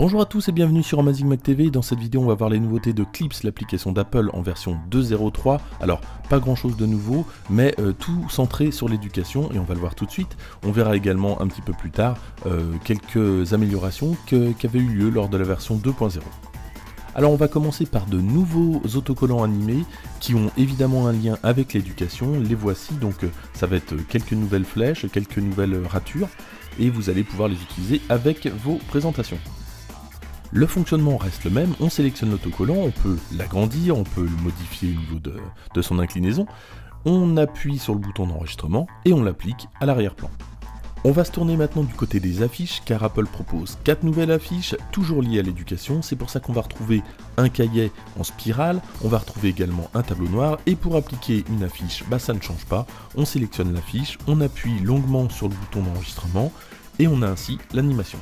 Bonjour à tous et bienvenue sur Amazing Mac TV. Dans cette vidéo on va voir les nouveautés de Clips, l'application d'Apple en version 2.0.3. Alors pas grand chose de nouveau, mais tout centré sur l'éducation et on va le voir tout de suite. On verra également un petit peu plus tard quelques améliorations qui avaient eu lieu lors de la version 2.0. Alors on va commencer par de nouveaux autocollants animés qui ont évidemment un lien avec l'éducation. Les voici, donc ça va être quelques nouvelles flèches, quelques nouvelles ratures et vous allez pouvoir les utiliser avec vos présentations. Le fonctionnement reste le même, on sélectionne l'autocollant, on peut l'agrandir, on peut le modifier au niveau de son inclinaison, on appuie sur le bouton d'enregistrement et on l'applique à l'arrière-plan. On va se tourner maintenant du côté des affiches, car Apple propose 4 nouvelles affiches, toujours liées à l'éducation. C'est pour ça qu'on va retrouver un cahier en spirale, on va retrouver également un tableau noir, et pour appliquer une affiche, ça ne change pas. On sélectionne l'affiche, on appuie longuement sur le bouton d'enregistrement, et on a ainsi l'animation.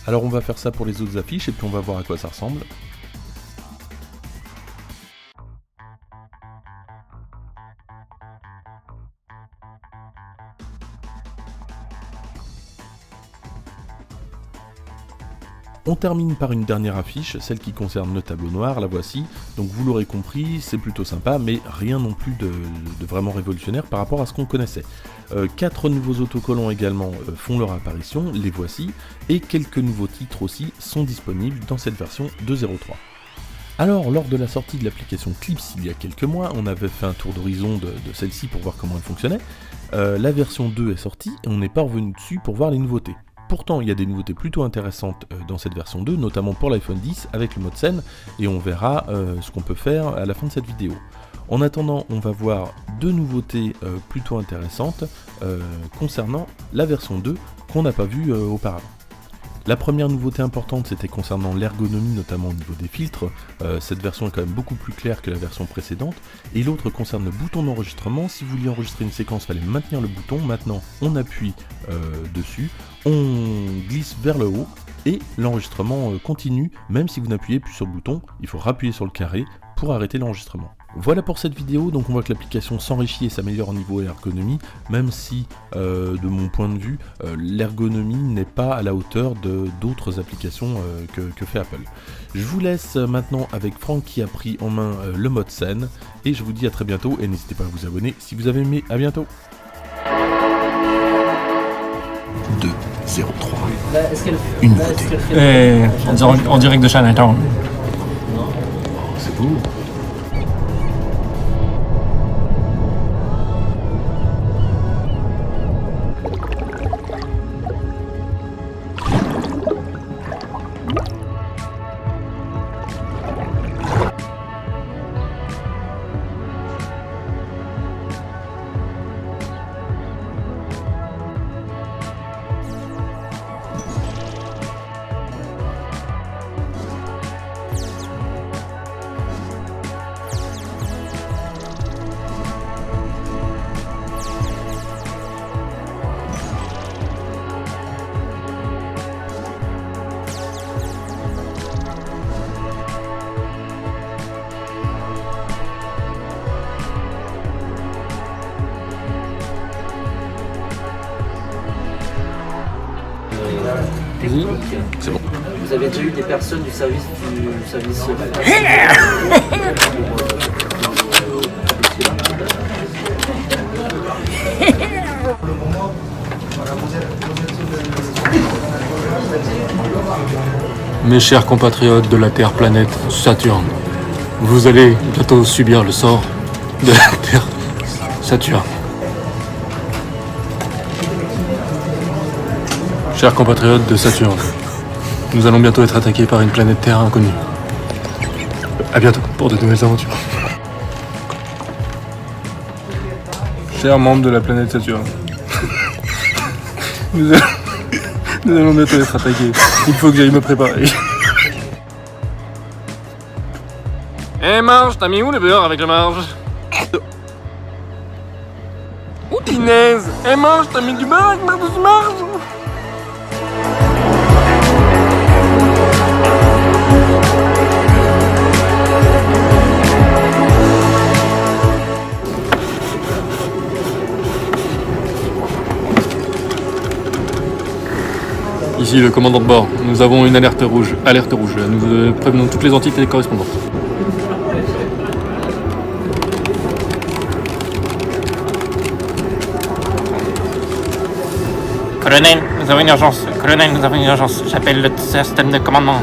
Alors on va faire ça pour les autres affiches, et puis on va voir à quoi ça ressemble. On termine par une dernière affiche, celle qui concerne le tableau noir, la voici. Donc vous l'aurez compris, c'est plutôt sympa, mais rien non plus de vraiment révolutionnaire par rapport à ce qu'on connaissait. 4 nouveaux autocollants également font leur apparition, les voici, et quelques nouveaux titres aussi sont disponibles dans cette version 2.0.3. Alors, lors de la sortie de l'application Clips il y a quelques mois, on avait fait un tour d'horizon de celle-ci pour voir comment elle fonctionnait. La version 2 est sortie et on n'est pas revenu dessus pour voir les nouveautés. Pourtant, il y a des nouveautés plutôt intéressantes dans cette version 2, notamment pour l'iPhone X avec le mode scène, et on verra ce qu'on peut faire à la fin de cette vidéo. En attendant, on va voir deux nouveautés plutôt intéressantes concernant la version 2 qu'on n'a pas vue auparavant. La première nouveauté importante, c'était concernant l'ergonomie, notamment au niveau des filtres. Cette version est quand même beaucoup plus claire que la version précédente. Et l'autre concerne le bouton d'enregistrement. Si vous vouliez enregistrer une séquence, il fallait maintenir le bouton. Maintenant, on appuie dessus, on glisse vers le haut et l'enregistrement continue. Même si vous n'appuyez plus sur le bouton, il faut appuyer sur le carré pour arrêter l'enregistrement. Voilà pour cette vidéo, donc on voit que l'application s'enrichit et s'améliore au niveau ergonomie, même si, de mon point de vue, l'ergonomie n'est pas à la hauteur d'autres applications que fait Apple. Je vous laisse maintenant avec Franck qui a pris en main le mode scène, et je vous dis à très bientôt, et n'hésitez pas à vous abonner si vous avez aimé, à bientôt. 2.0.3. Une nouveauté. En direct de Chinatown. C'est beau. C'est bon. Vous avez déjà eu des personnes du service Mes chers compatriotes de la Terre planète Saturne, vous allez bientôt subir le sort de la Terre Saturne. Chers compatriotes de Saturne, nous allons bientôt être attaqués par une planète Terre inconnue. A bientôt pour de nouvelles aventures. Chers membres de la planète Saturne, nous allons bientôt être attaqués. Il faut que j'aille me préparer. Eh Marge, t'as mis où le beurre avec le Marge? Oh Pinaise! Eh Marge, t'as mis du beurre avec ma douce Marge? Ici le commandant de bord. Nous avons une alerte rouge. Alerte rouge. Nous prévenons toutes les entités correspondantes. Colonel, nous avons une urgence. Colonel, nous avons une urgence. J'appelle le système de commandement.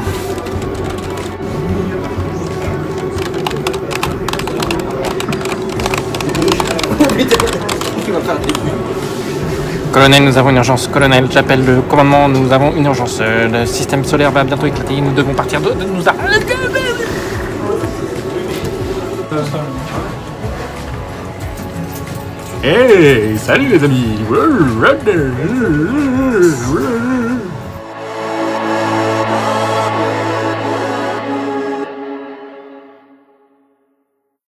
Colonel, nous avons une urgence. Colonel, j'appelle le commandement. Nous avons une urgence. Le système solaire va bientôt éclater. Nous devons partir de nous a... Hey, salut les amis.